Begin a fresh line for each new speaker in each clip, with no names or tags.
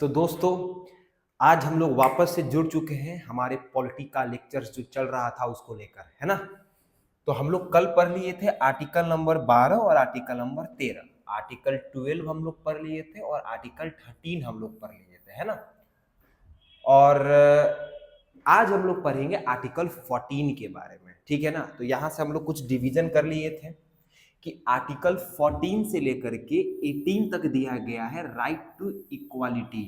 तो दोस्तों, आज हम लोग वापस से जुड़ चुके हैं हमारे पॉलिटी का लेक्चर्स जो चल रहा था उसको लेकर, है ना। तो हम लोग कल पढ़ लिए थे आर्टिकल नंबर 12 और आर्टिकल नंबर 13। आर्टिकल 12 हम लोग पढ़ लिए थे और आर्टिकल 13 हम लोग पढ़ लिए थे, है ना। और आज हम लोग पढ़ेंगे आर्टिकल 14 के बारे में, ठीक है ना। तो यहाँ से हम लोग कुछ डिवीजन कर लिए थे कि आर्टिकल 14 से लेकर के 18 तक दिया गया है right to equality.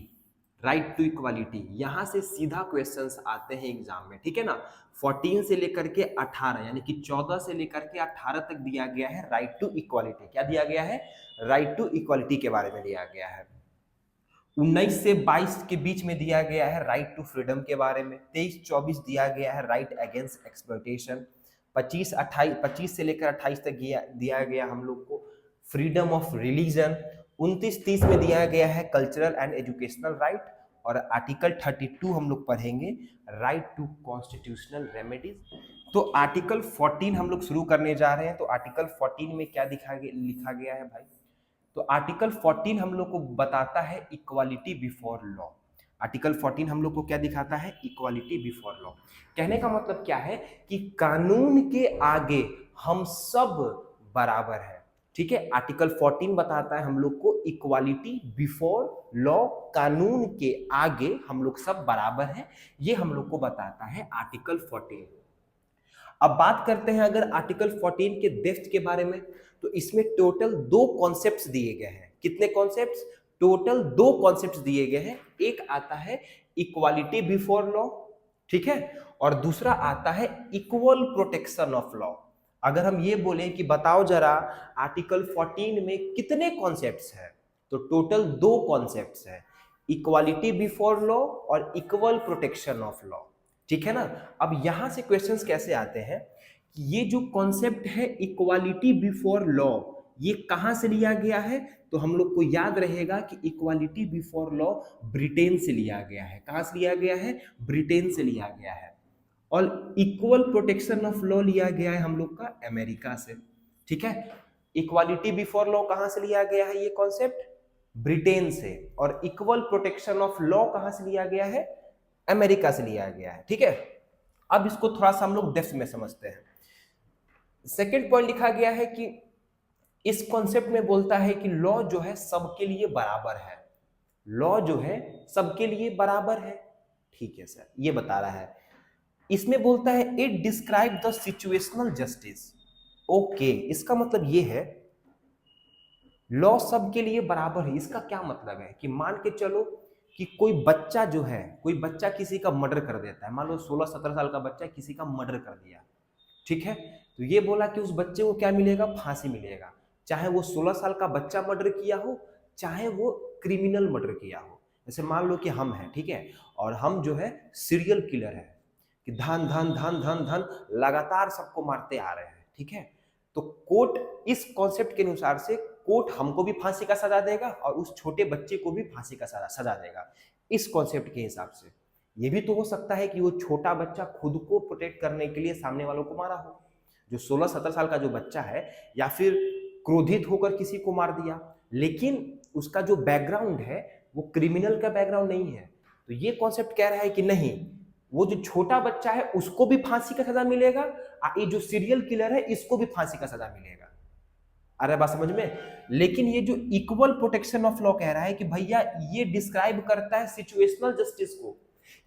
Right to equality यहाँ से सीधा क्वेश्चंस आते हैं एग्जाम में, ठीक है ना। 14 से लेकर के 18 यानी कि 14 से लेकर के 18 तक दिया गया है राइट टू इक्वालिटी। क्या दिया गया है? राइट टू इक्वालिटी के बारे में दिया गया है। 19 से 22 के बीच में दिया गया है राइट टू फ्रीडम के बारे में। 23-24 दिया गया है राइट अगेंस्ट एक्सप्लॉयटेशन। 25 से लेकर 28 तक दिया गया हम लोग को फ्रीडम ऑफ रिलीजन। 29-30 में दिया गया है कल्चरल एंड एजुकेशनल राइट। और आर्टिकल 32 हम लोग पढ़ेंगे राइट टू कॉन्स्टिट्यूशनल रेमेडीज। तो आर्टिकल 14 हम लोग शुरू करने जा रहे हैं। तो आर्टिकल 14 में क्या लिखा गया है भाई? तो आर्टिकल 14 हम लोग को बताता है इक्वालिटी बिफोर लॉ। आर्टिकल 14 हम लोग को क्या दिखाता है? Equality before law. कहने का मतलब क्या है कि कानून के आगे हम सब बराबर हैं, ठीक है। आर्टिकल 14 बताता है हम लोग को इक्वालिटी बिफोर लॉ, कानून के आगे हम लोग सब बराबर हैं, ये हम लोग को बताता है आर्टिकल 14। अब बात करते हैं अगर आर्टिकल 14 के डेप्थ के बारे में, तो इसमें टोटल 2 कॉन्सेप्ट्स दिए गए हैं। कितने कॉन्सेप्ट्स? टोटल 2 कॉन्सेप्ट्स दिए गए हैं। एक आता है इक्वालिटी बिफोर लॉ, ठीक है, और दूसरा आता है इक्वल प्रोटेक्शन ऑफ लॉ। अगर हम ये बोले कि बताओ जरा आर्टिकल 14 में कितने कॉन्सेप्ट्स हैं, तो टोटल 2 कॉन्सेप्ट्स हैं, इक्वालिटी बिफोर लॉ और इक्वल प्रोटेक्शन ऑफ लॉ, ठीक है ना। अब यहां से क्वेश्चंस कैसे आते हैं कि ये जो कॉन्सेप्ट है इक्वालिटी बिफोर लॉ, ये कहां से लिया गया है? तो हम लोग को याद रहेगा कि इक्वालिटी बिफोर लॉ ब्रिटेन से लिया गया है। कहां से लिया गया है? ब्रिटेन से लिया गया है। और इक्वल प्रोटेक्शन ऑफ लॉ लिया गया है हम लोग का अमेरिका से, ठीक है। इक्वालिटी बिफोर लॉ कहां से लिया गया है? ये कॉन्सेप्ट ब्रिटेन से। और इक्वल प्रोटेक्शन ऑफ लॉ कहां से लिया गया है? अमेरिका से लिया गया है, ठीक है। अब इसको थोड़ा सा हम लोग डेप्थ में समझते हैं। सेकेंड पॉइंट लिखा गया है कि इस कॉन्सेप्ट में बोलता है कि लॉ जो है सबके लिए बराबर है। लॉ जो है सबके लिए बराबर है, ठीक है सर, ये बता रहा है। इसमें बोलता है it describe the situational justice. Okay, इसका मतलब ये है लॉ सबके लिए बराबर है। इसका क्या मतलब है कि मान के चलो कि कोई बच्चा जो है, कोई बच्चा किसी का मर्डर कर देता है, मान लो 16-17 साल का बच्चा किसी का मर्डर कर दिया, ठीक है। तो ये बोला कि उस बच्चे को क्या मिलेगा? फांसी मिलेगा, चाहे वो 16 साल का बच्चा मर्डर किया हो, चाहे वो क्रिमिनल मर्डर किया हो। जैसे मान लो कि हम हैं, ठीक है, और हम जो है सीरियल किलर है कि धन धन धन धन धन लगातार सबको मारते आ रहे हैं, ठीक है। तो कोर्ट इस कॉन्सेप्ट के अनुसार से कोर्ट हमको भी फांसी का सजा देगा और उस छोटे बच्चे को भी फांसी का सजा देगा, इस कॉन्सेप्ट के हिसाब से। ये भी तो हो सकता है कि वो छोटा बच्चा खुद को प्रोटेक्ट करने के लिए सामने वालों को मारा हो। जो 16-17 साल का जो बच्चा है, या फिर क्रोधित होकर किसी को मार दिया, लेकिन उसका जो बैकग्राउंड है वो क्रिमिनल का बैकग्राउंड नहीं है। तो ये कॉन्सेप्ट कह रहा है कि नहीं, वो जो छोटा बच्चा है उसको भी फांसी का सजा मिलेगा, ये जो सीरियल किलर है इसको भी फांसी का सजा मिलेगा। अरे बात समझ में? लेकिन ये जो इक्वल प्रोटेक्शन ऑफ लॉ कह रहा है कि भैया ये डिस्क्राइब करता है सिचुएशनल जस्टिस को,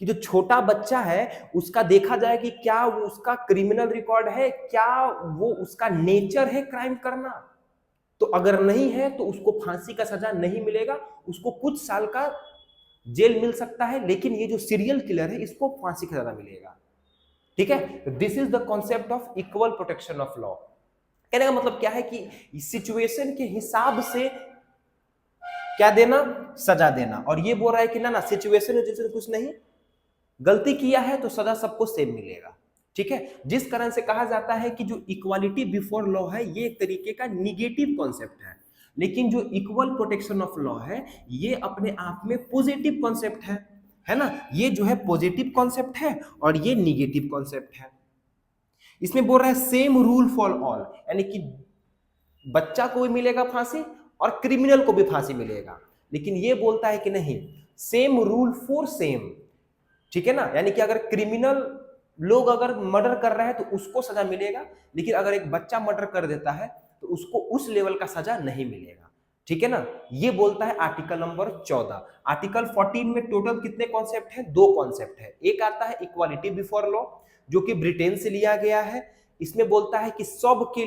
कि जो छोटा बच्चा है उसका देखा जाए कि क्या वो उसका क्रिमिनल रिकॉर्ड है, क्या वो उसका नेचर है क्राइम करना। तो अगर नहीं है तो उसको फांसी का सजा नहीं मिलेगा, उसको कुछ साल का जेल मिल सकता है, लेकिन ये जो सीरियल किलर है इसको फांसी का सजा मिलेगा, ठीक है। This is the concept of equal protection of law. कहने का मतलब क्या है कि सिचुएशन के हिसाब से क्या देना? सजा देना। और ये बोल रहा है कि ना सिचुएशन जैसे कुछ नहीं, गलती किया है तो सजा सबको सेम मिलेगा, ठीक है। जिस कारण से कहा जाता है कि जो इक्वालिटी बिफोर लॉ है ये एक तरीके का निगेटिव कॉन्सेप्ट है, लेकिन जो इक्वल प्रोटेक्शन ऑफ लॉ है ये अपने आप में पॉजिटिव कॉन्सेप्ट है ना। ये जो है पॉजिटिव कॉन्सेप्ट है और ये निगेटिव कॉन्सेप्ट है। इसमें बोल रहा है सेम रूल फॉर ऑल, यानी कि बच्चा को भी मिलेगा फांसी और क्रिमिनल को भी फांसी मिलेगा। लेकिन ये बोलता है कि नहीं, सेम रूल फॉर सेम, ठीक है ना। यानी कि अगर क्रिमिनल लोग अगर मर्डर कर रहे हैं तो उसको सजा मिलेगा, लेकिन अगर एक बच्चा मर्डर कर देता है तो उसको उस लेवल का सजा नहीं मिलेगा, ठीक है ना। ये बोलता है आर्टिकल नंबर 14। आर्टिकल 14 में टोटल कितने कॉन्सेप्ट हैं? 2 कॉन्सेप्ट है। एक आता है इक्वालिटी बिफोर लॉ, जो कि ब्रिटेन से लिया गया है। इसमें बोलता है कि सब के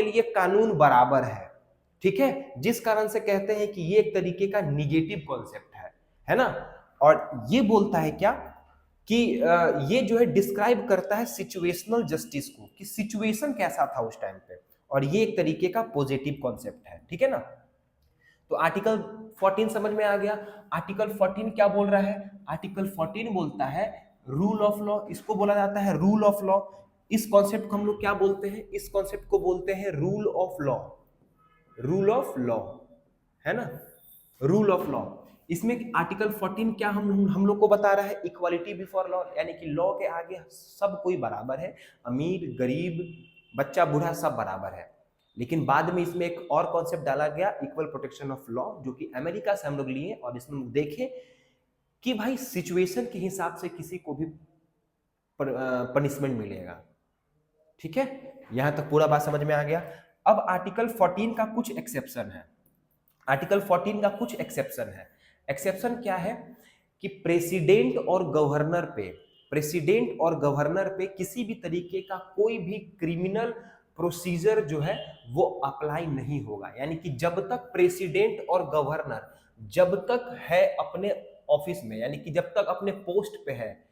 लिए कानून बराबर ठीक है, जिस कारण से कहते हैं कि ये एक तरीके का निगेटिव कॉन्सेप्ट है ना। और ये बोलता है क्या कि ये जो है डिस्क्राइब करता है सिचुएशनल जस्टिस को, कि सिचुएशन कैसा था उस टाइम पे, और ये एक तरीके का पॉजिटिव कॉन्सेप्ट है, ठीक है ना। तो आर्टिकल 14 समझ में आ गया। आर्टिकल 14 क्या बोल रहा है? आर्टिकल 14 बोलता है रूल ऑफ लॉ, इसको बोला जाता है रूल ऑफ लॉ। इस कॉन्सेप्ट को हम लोग क्या बोलते हैं? इस कॉन्सेप्ट को बोलते हैं rule of law, rule of law, है ना, रूल ऑफ लॉ। इसमें आर्टिकल 14 क्या हम लोग को बता रहा है? इक्वालिटी बिफोर लॉ, यानी कि लॉ के आगे सब कोई बराबर है, अमीर गरीब बच्चा बूढ़ा सब बराबर है। लेकिन बाद में इसमें एक और कॉन्सेप्ट डाला गया, इक्वल प्रोटेक्शन ऑफ लॉ, जो कि अमेरिका से हम लोग लिए, और इसमें देखें कि भाई सिचुएशन के हिसाब से किसी को भी पनिशमेंट मिलेगा, ठीक है। यहां तक पूरा बात समझ में आ गया। अब आर्टिकल 14 का कुछ एक्सेप्शन है। आर्टिकल 14 का कुछ एक्सेप्शन है। एक्सेप्शन क्या है कि प्रेसिडेंट और गवर्नर पे किसी भी तरीके का कोई भी क्रिमिनल प्रोसीजर जो है वो अप्लाई नहीं होगा। यानी कि जब तक प्रेसिडेंट और गवर्नर जब तक है अपने ऑफिस में, यानी कि जब तक अपने पोस्ट पे है,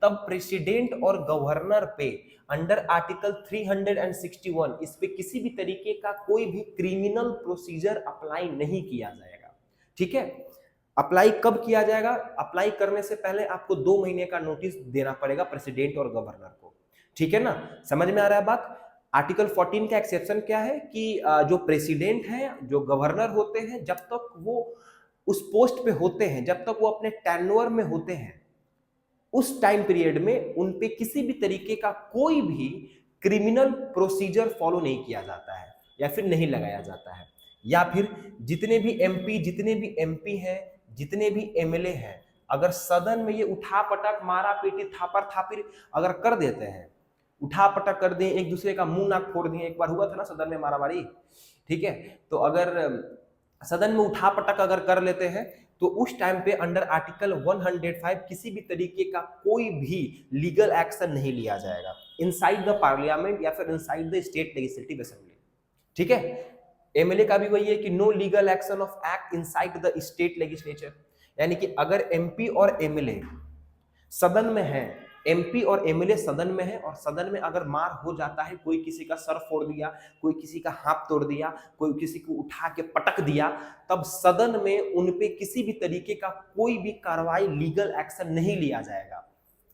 तब प्रेसिडेंट और गवर्नर पे अंडर आर्टिकल 361 इस पे किसी भी तरीके का कोई भी क्रिमिनल प्रोसीजर अप्लाई नहीं किया जाएगा, ठीक है। अप्लाई कब किया जाएगा? अप्लाई करने से पहले आपको 2 महीने का नोटिस देना पड़ेगा प्रेसिडेंट और गवर्नर को, ठीक है ना। समझ में आ रहा है बात? आर्टिकल 14 का एक्सेप्शन क्या है कि जो प्रेसिडेंट है, जो गवर्नर होते हैं, जब तक वो उस पोस्ट पे होते हैं, जब तक वो अपने टेन्योर में होते हैं, उस टाइम पीरियड में उन पे किसी भी तरीके का कोई भी क्रिमिनल प्रोसीजर फॉलो नहीं किया जाता है, या फिर नहीं लगाया जाता है। या फिर जितने भी एमपी हैं, जितने भी एमएलए हैं, अगर सदन में ये उठा पटक मारा पीटी थापर थापिर अगर कर देते हैं, उठा पटक कर दें, एक दूसरे का मुंह नाक फोड़ दें, एक बार हुआ था ना सदन में मारामारी, ठीक है। तो अगर सदन में उठा पटक अगर कर लेते हैं तो उस टाइम पे अंडर आर्टिकल 105 किसी भी तरीके का कोई भी लीगल एक्शन नहीं लिया जाएगा इनसाइड द पार्लियामेंट या फिर inside the state legislative assembly, ठीक है। एमएलए का भी वही है कि no legal action of act inside the state legislature, यानी कि अगर एमपी और एमएलए सदन में है, एमपी और एमएलए सदन में है, और सदन में अगर मार हो जाता है, कोई किसी का सर फोड़ दिया, कोई किसी का हाथ तोड़ दिया, कोई किसी को उठा के पटक दिया, तब सदन में उन पे किसी भी तरीके का कोई भी कार्रवाई लीगल एक्शन नहीं लिया जाएगा।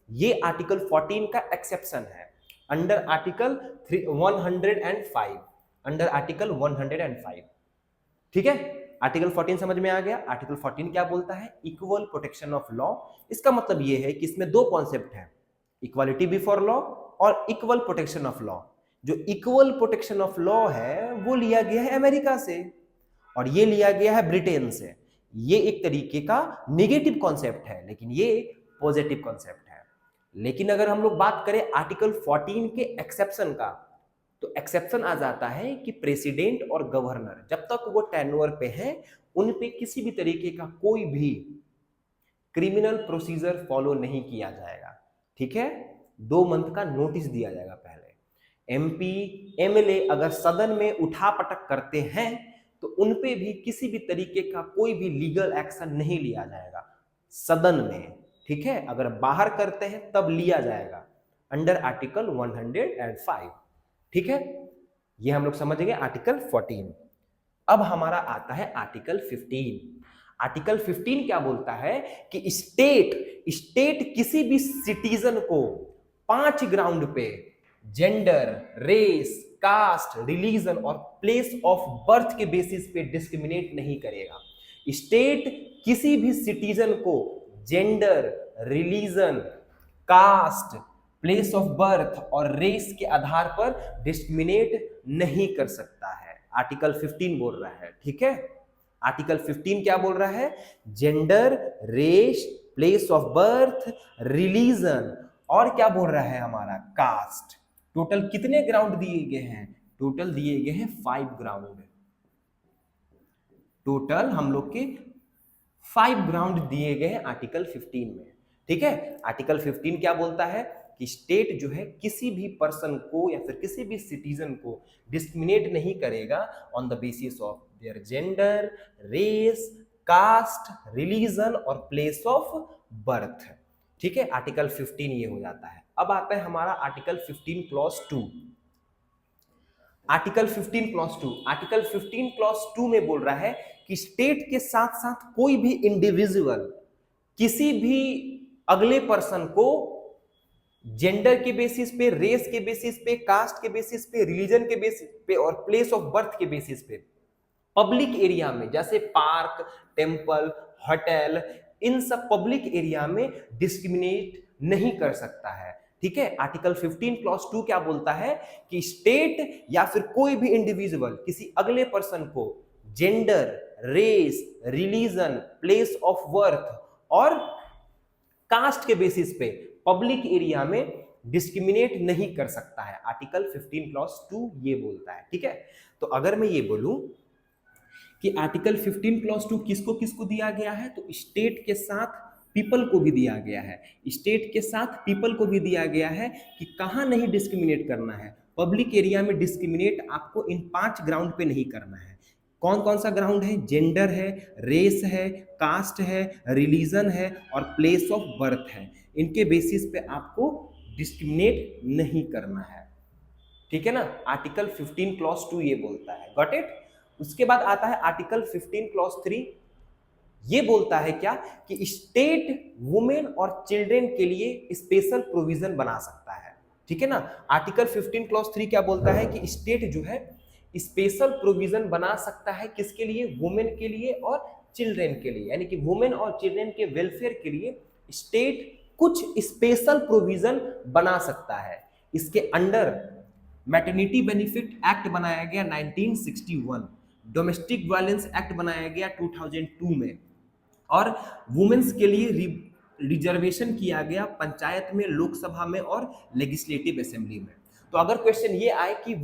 ये आर्टिकल 14 का एक्सेप्शन है अंडर आर्टिकल 105, अंडर आर्टिकल 105, ठीक है। आर्टिकल 14 समझ में आ गया। आर्टिकल 14 क्या बोलता है? Equal protection of law. इसका मतलब ये है कि इसमें 2 कॉन्सेप्ट है, इक्वालिटी बिफोर लॉ और इक्वल प्रोटेक्शन ऑफ लॉ। जो इक्वल प्रोटेक्शन ऑफ लॉ है वो लिया गया है अमेरिका से, और ये लिया गया है ब्रिटेन से। ये एक तरीके का नेगेटिव कॉन्सेप्ट है, लेकिन ये पॉजिटिव कॉन्सेप्ट है। लेकिन अगर हम लोग बात करें आर्टिकल 14 के एक्सेप्शन का, तो एक्सेप्शन आ जाता है कि प्रेसिडेंट और गवर्नर जब तक वो टेन्योर पे हैं, उन पे किसी भी तरीके का कोई भी क्रिमिनल प्रोसीजर फॉलो नहीं किया जाएगा, ठीक है। 2 मंथ का नोटिस दिया जाएगा पहले। एमपी एमएलए अगर सदन में उठा पटक करते हैं तो उन पे भी किसी भी तरीके का कोई भी लीगल एक्शन नहीं लिया जाएगा सदन में, ठीक है। अगर बाहर करते हैं तब लिया जाएगा अंडर आर्टिकल 105, ठीक है। ये हम लोग समझ गए आर्टिकल 14। अब हमारा आता है आर्टिकल 15। आर्टिकल 15 क्या बोलता है कि स्टेट किसी भी सिटीजन को 5 ग्राउंड पे, जेंडर, रेस, कास्ट, रिलीजन और प्लेस ऑफ बर्थ के बेसिस पे डिस्क्रिमिनेट नहीं करेगा। स्टेट किसी भी सिटीजन को gender, religion, caste, place of birth और रेस के आधार पर डिस्क्रिमिनेट नहीं कर सकता है, आर्टिकल 15 बोल रहा है, ठीक है। आर्टिकल 15 क्या बोल रहा है? Gender, race, place of birth, religion और क्या बोल रहा है हमारा? कास्ट। टोटल कितने ग्राउंड दिए गए हैं? टोटल दिए गए हैं 5 ग्राउंड। टोटल हम लोग के 5 ग्राउंड दिए गए हैं आर्टिकल 15 में। ठीक है, आर्टिकल 15 क्या बोलता है कि स्टेट जो है किसी भी पर्सन को या फिर किसी भी सिटीजन को डिस्क्रिमिनेट नहीं करेगा on the basis of their gender, race, caste, religion और प्लेस ऑफ बर्थ। ठीक है, आर्टिकल 15 ये हो जाता है। अब आता है हमारा article 15 clause 2। Article 15 clause 2, article 15 clause 2 में बोल रहा है कि स्टेट के साथ साथ कोई भी इंडिविजुअल किसी भी अगले पर्सन को जेंडर के बेसिस पे, रेस के बेसिस पे, कास्ट के बेसिस पे, रिलीजन के बेसिस पे और प्लेस ऑफ बर्थ के बेसिस पे पब्लिक एरिया में, जैसे पार्क, टेम्पल, होटल, इन सब पब्लिक एरिया में डिस्क्रिमिनेट नहीं कर सकता है। ठीक है, आर्टिकल 15 क्लॉज 2 क्या बोलता है कि स्टेट या फिर कोई भी इंडिविजुअल किसी अगले पर्सन को gender, race, religion, place of birth और कास्ट के बेसिस पे पब्लिक एरिया में डिस्क्रिमिनेट नहीं कर सकता है। आर्टिकल 15 क्लॉज 2 ये बोलता है। ठीक है, तो अगर मैं ये बोलूं कि आर्टिकल 15 क्लॉज 2 किसको किसको दिया गया है, तो स्टेट के साथ पीपल को भी दिया गया है। स्टेट के साथ पीपल को भी दिया गया है कि कहां नहीं डिस्क्रिमिनेट करना है। पब्लिक एरिया में डिस्क्रिमिनेट आपको इन 5 ग्राउंड पे नहीं करना है। कौन कौन सा ग्राउंड है? जेंडर है, रेस है, कास्ट है, रिलीजन है और प्लेस ऑफ बर्थ है। इनके बेसिस पे आपको डिस्क्रिमिनेट नहीं करना है। ठीक है ना, आर्टिकल 15 क्लॉज 2 ये बोलता है। Got it? उसके बाद आता है आर्टिकल 15 क्लॉज 3। ये बोलता है क्या कि स्टेट वुमेन और चिल्ड्रन के लिए स्पेशल प्रोविजन बना सकता है। ठीक है ना, आर्टिकल 15 क्लॉज 3 क्या बोलता है कि स्टेट जो है स्पेशल प्रोविजन बना सकता है किसके लिए? वुमेन के लिए और चिल्ड्रन के लिए, यानी कि वुमेन और चिल्ड्रन के वेलफेयर के लिए स्टेट कुछ स्पेशल प्रोविजन बना सकता है। इसके अंडर मैटरनिटी बेनिफिट एक्ट बनाया गया 1961, डोमेस्टिक वायलेंस एक्ट बनाया गया 2002 में और वुमेन्स के लिए रिजर्वेशन किया गया पंचायत में, लोकसभा में और लेजिस्लेटिव असेंबली में। तो अगर क्वेश्चन ये आए कि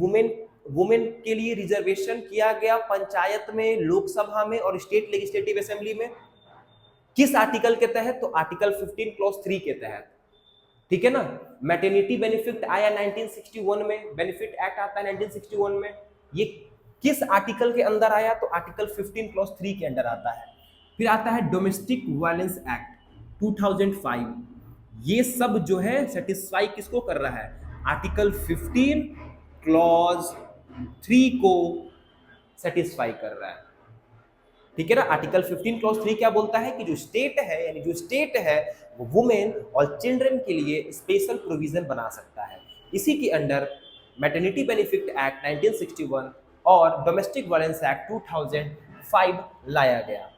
वुमेन के लिए रिजर्वेशन किया गया पंचायत में, लोकसभा में और स्टेट लेजिस्लेटिव असेंबली में, किस आर्टिकल के तहत? तो आर्टिकल 15 क्लॉज 3 के तहत। ठीक है ना, मैटरनिटी बेनिफिट आया 1961 में, बेनिफिट एक्ट आता है 1961 में। ये किस आर्टिकल के अंदर आया? तो आर्टिकल 15 क्लॉज 3 के अंदर आता है। फिर आता है डोमेस्टिक वायलेंस एक्ट 2005। ये सब जो है सेटिस्फाई किसको कर रहा है? आर्टिकल 15 क्लॉज 3 को सेटिस्फाई कर रहा है। ठीक है ना, आर्टिकल 15 क्लॉज 3 क्या बोलता है कि जो स्टेट है, यानी जो स्टेट है वो वुमेन और चिल्ड्रन के लिए स्पेशल प्रोविजन बना सकता है। इसी के अंडर मैटरनिटी बेनिफिट एक्ट 1961 और डोमेस्टिक वायलेंस एक्ट 2005 लाया गया।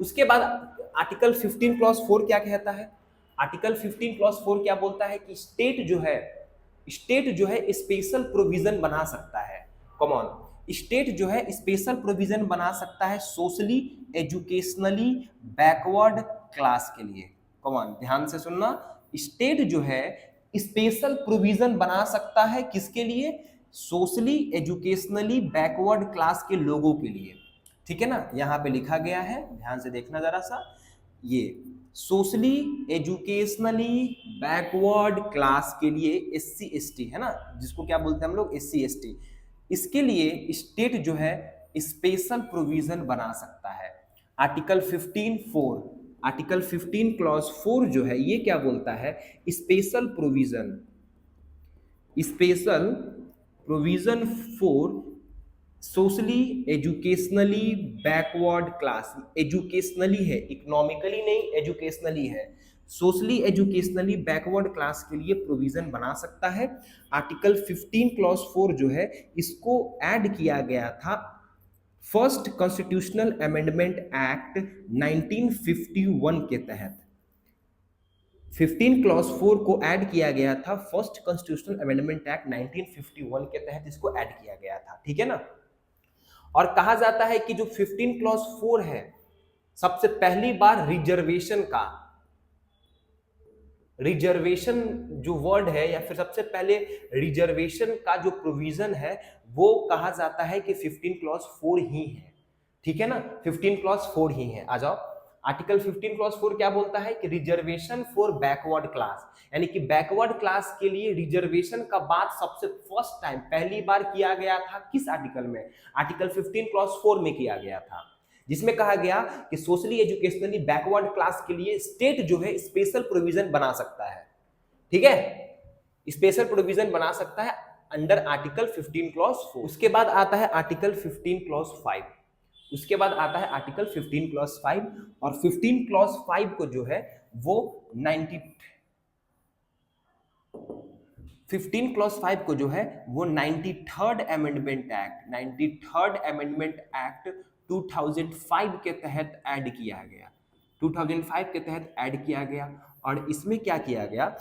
उसके बाद आर्टिकल 15 क्लॉज 4 क्या कहता है? आर्टिकल 15 क्लॉज 4 क्या बोलता है कि स्टेट जो है स्पेशल प्रोविजन बना सकता है। कॉमन स्टेट जो है स्पेशल प्रोविजन बना सकता है सोशली, एजुकेशनली बैकवर्ड क्लास के लिए। कॉमन ध्यान से सुनना, स्टेट जो है स्पेशल प्रोविजन बना सकता है किसके लिए? सोशली, एजुकेशनली बैकवर्ड क्लास के लोगों के लिए। ठीक है ना, यहां पे लिखा गया है, ध्यान से देखना जरा सा। ये सोशली, एजुकेशनली बैकवर्ड क्लास के लिए SC ST है ना, जिसको क्या बोलते हैं हम लोग? SC ST। इसके लिए स्टेट जो है स्पेशल प्रोविजन बना सकता है। आर्टिकल 15(4), आर्टिकल 15 क्लॉज 4 जो है ये क्या बोलता है? Special provision for socially, educationally backward class. Educationally है, इकोनॉमिकली नहीं, एजुकेशनली है। सोशली, एजुकेशनली बैकवर्ड क्लास के लिए प्रोविजन बना सकता है। आर्टिकल 15 क्लॉज 4 जो है इसको ऐड किया गया था फर्स्ट कॉन्स्टिट्यूशनल अमेंडमेंट एक्ट 1951 के तहत। 15 क्लॉज 4 को ऐड किया गया था फर्स्ट कॉन्स्टिट्यूशनल अमेंडमेंट एक्ट 1951 के तहत, इसको ऐड किया गया था। ठीक है ना, और कहा जाता है कि जो 15 क्लॉज 4 है, सबसे पहली बार रिजर्वेशन जो वर्ड है या फिर सबसे पहले रिजर्वेशन का जो प्रोविजन है वो कहा जाता है कि 15 क्लॉज 4 ही है। ठीक है ना, 15 क्लॉज 4 ही है। आ जाओ, आर्टिकल 15 क्लॉज 4 क्या बोलता है कि रिजर्वेशन फॉर बैकवर्ड क्लास, यानी कि बैकवर्ड क्लास के लिए रिजर्वेशन का बात सबसे फर्स्ट टाइम पहली बार किया गया था किस आर्टिकल में? आर्टिकल 15 क्लॉज 4 में किया गया था, जिसमें कहा गया कि सोशली एजुकेशनली बैकवर्ड क्लास के लिए स्टेट जो है स्पेशल प्रोविजन बना सकता है। ठीक है, स्पेशल प्रोविजन बना सकता है अंडर आर्टिकल 15 क्लॉज 4। उसके बाद आता है आर्टिकल 15 क्लॉज 5, उसके बाद आता है आर्टिकल 15 क्लॉज 5, और 15 क्लॉज 5 को जो है वो 15 क्लॉज 5 को जो है वो 93rd अमेंडमेंट एक्ट 2005 के तहत ऐड किया गया, 2005 के तहत ऐड किया गया। और इसमें क्या किया गया,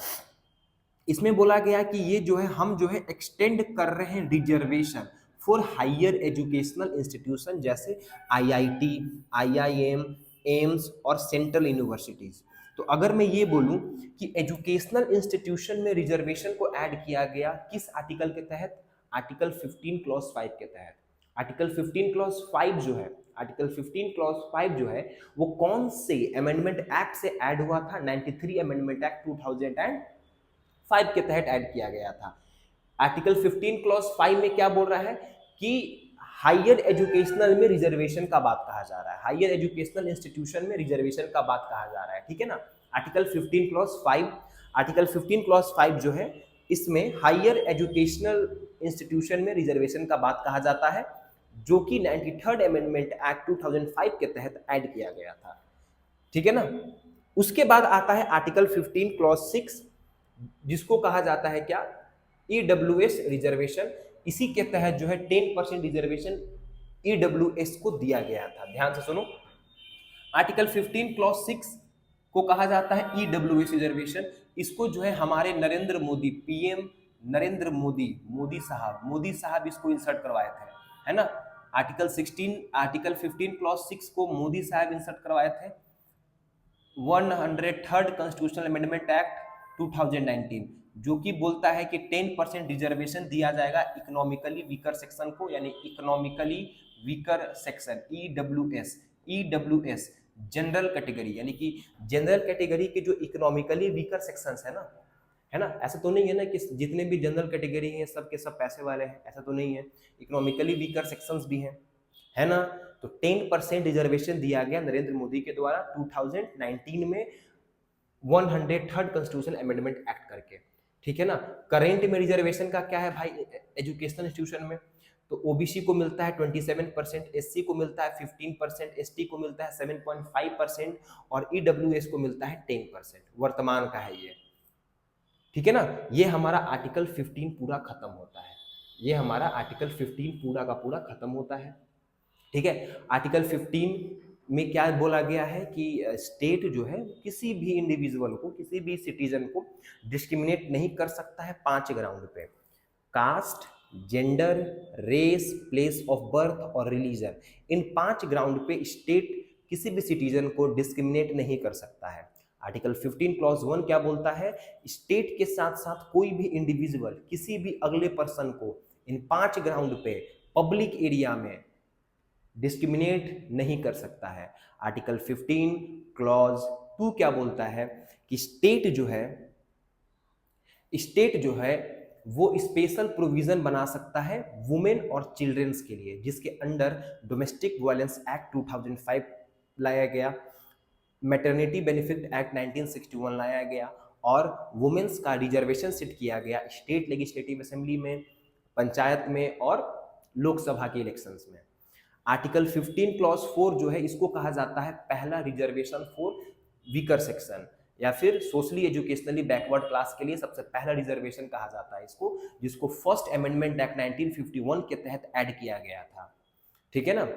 इसमें बोला गया कि ये जो है हम जो है एक्सटेंड कर रहे हैं reservation for higher educational institution जैसे आईआईटी, आईआईएम, एम्स और सेंट्रल यूनिवर्सिटीज। तो अगर मैं ये बोलूं कि एजुकेशनल इंस्टीट्यूशन में रिजर्वेशन को ऐड किया गया किस आर्टिकल के तहत? आर्टिकल 15 क्लॉज 5 के तहत। आर्टिकल 15 क्लॉज 5 जो है, आर्टिकल 15 क्लॉज 5 जो है वो कौन से अमेंडमेंट एक्ट से ऐड हुआ था? 93 अमेंडमेंट एक्ट 2005 के तहत ऐड किया गया था। आर्टिकल 15 क्लॉज 5 में क्या बोल रहा है कि हायर एजुकेशनल में रिजर्वेशन का बात कहा जा रहा है, हायर एजुकेशनल इंस्टीट्यूशन में रिजर्वेशन का बात कहा जा रहा है। ठीक है ना, आर्टिकल 15 क्लॉज 5, आर्टिकल 15 क्लॉज 5 जो है इसमें हायर एजुकेशनल इंस्टीट्यूशन में रिजर्वेशन का बात कहा जाता है, जो कि 93rd अमेंडमेंट एक्ट 2005 के तहत ऐड किया गया था। ठीक है ना, उसके बाद आता है आर्टिकल 15 क्लॉज 6, जिसको कहा जाता है क्या? EWS reservation. इसी के तहत जो है 10% रिजर्वेशन ईडब्ल्यूएस को दिया गया था। ध्यान से सुनो, आर्टिकल 15 क्लॉज 6 को कहा जाता है ईडब्ल्यूएस रिजर्वेशन। इसको जो है हमारे नरेंद्र मोदी, पीएम नरेंद्र मोदी साहब इसको इंसर्ट करवाए थे, है ना। आर्टिकल 15 क्लॉज 6 को मोदी साहब इंसर्ट करवाए थे। 103rd कॉन्स्टिट्यूशनल अमेंडमेंट एक्ट 2019, जो कि बोलता है कि 10% रिजर्वेशन दिया जाएगा इकोनॉमिकली वीकर सेक्शन को, यानी economically weaker section EWS general category, यानी कि जनरल कैटेगरी के जो इकोनॉमिकली वीकर सेक्शंस है ना, ऐसा तो नहीं है ना कि जितने भी जनरल कैटेगरी हैं सब के सब पैसे वाले हैं, ऐसा तो नहीं है, इकोनॉमिकली वीकर सेक्शंस भी हैं, है ना। तो 10% रिजर्वेशन दिया गया नरेंद्र मोदी के द्वारा 2019 में 103rd कॉन्स्टिट्यूशनल अमेंडमेंट एक्ट करके। ठीक है ना, करेंट में रिजर्वेशन का क्या है भाई एजुकेशनल इंस्टीट्यूशन में? तो ओबीसी को मिलता है 27%, एससी को मिलता है 15%, एसटी को मिलता है 7.5% और ईडब्ल्यूएस को मिलता है 10%। वर्तमान का है ये। ठीक है ना, ये हमारा आर्टिकल 15 पूरा खत्म होता है, ये हमारा आर्टिकल 15 पूरा का पूरा खत्म होता है। ठीक है, आर्टिकल 15 में क्या बोला गया है कि स्टेट जो है किसी भी इंडिविजुअल को, किसी भी सिटीजन को डिस्क्रिमिनेट नहीं कर सकता है 5 ग्राउंड पे: caste, gender, race, place of birth और रिलीजन। इन 5 ग्राउंड पे स्टेट किसी भी सिटीजन को डिस्क्रिमिनेट नहीं कर सकता है। आर्टिकल 15 क्लॉज 1 क्या बोलता है? स्टेट के साथ साथ कोई भी इंडिविजुअल किसी भी अगले पर्सन को इन 5 ग्राउंड पे पब्लिक एरिया में डिस्क्रिमिनेट नहीं कर सकता है। आर्टिकल 15 क्लॉज 2 क्या बोलता है कि स्टेट जो है वो स्पेशल प्रोविजन बना सकता है वुमेन और चिल्ड्रंस के लिए, जिसके अंडर डोमेस्टिक वायलेंस एक्ट 2005 लाया गया, मैटरनिटी बेनिफिट एक्ट 1961 लाया गया और वुमेन्स का रिजर्वेशन सेट किया गया स्टेट लेजिस्लेटिव असेंबली में, पंचायत में और लोकसभा के इलेक्शंस में। आर्टिकल 15 क्लॉज 4 जो है इसको कहा जाता है पहला रिजर्वेशन फॉर वीकर सेक्शन या फिर सोशली एजुकेशनली बैकवर्ड क्लास के लिए सबसे पहला रिजर्वेशन कहा जाता है इसको, जिसको फर्स्ट अमेंडमेंट एक्ट 1951 के तहत ऐड किया गया था। ठीक है ना,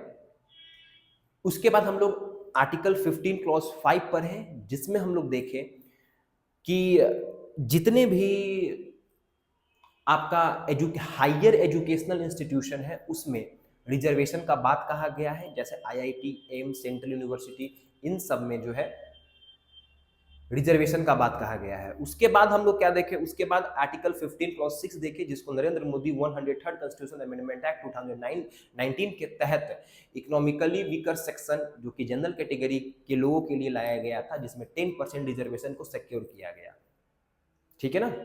उसके बाद हम लोग आर्टिकल 15 क्लॉज 5 पर है, जिसमें हम लोग देखें कि जितने भी आपका हायर एजुकेशनल इंस्टीट्यूशन है उसमें रिजर्वेशन का बात कहा गया है, जैसे आईआईटी, एम्स, सेंट्रल यूनिवर्सिटी, इन सब में जो है रिजर्वेशन का बात कहा गया है। उसके बाद हम लोग क्या देखें, उसके बाद आर्टिकल 15 क्लॉज 6 देखे, जिसको Narendra Modi 103rd constitution amendment act 2019 के तहत इकोनॉमिकली वीकर सेक्शन जो कि जनरल कैटेगरी के लोगों के लिए लाया गया था, जिसमें 10% रिजर्वेशन को सिक्योर किया गया। ठीक है ना।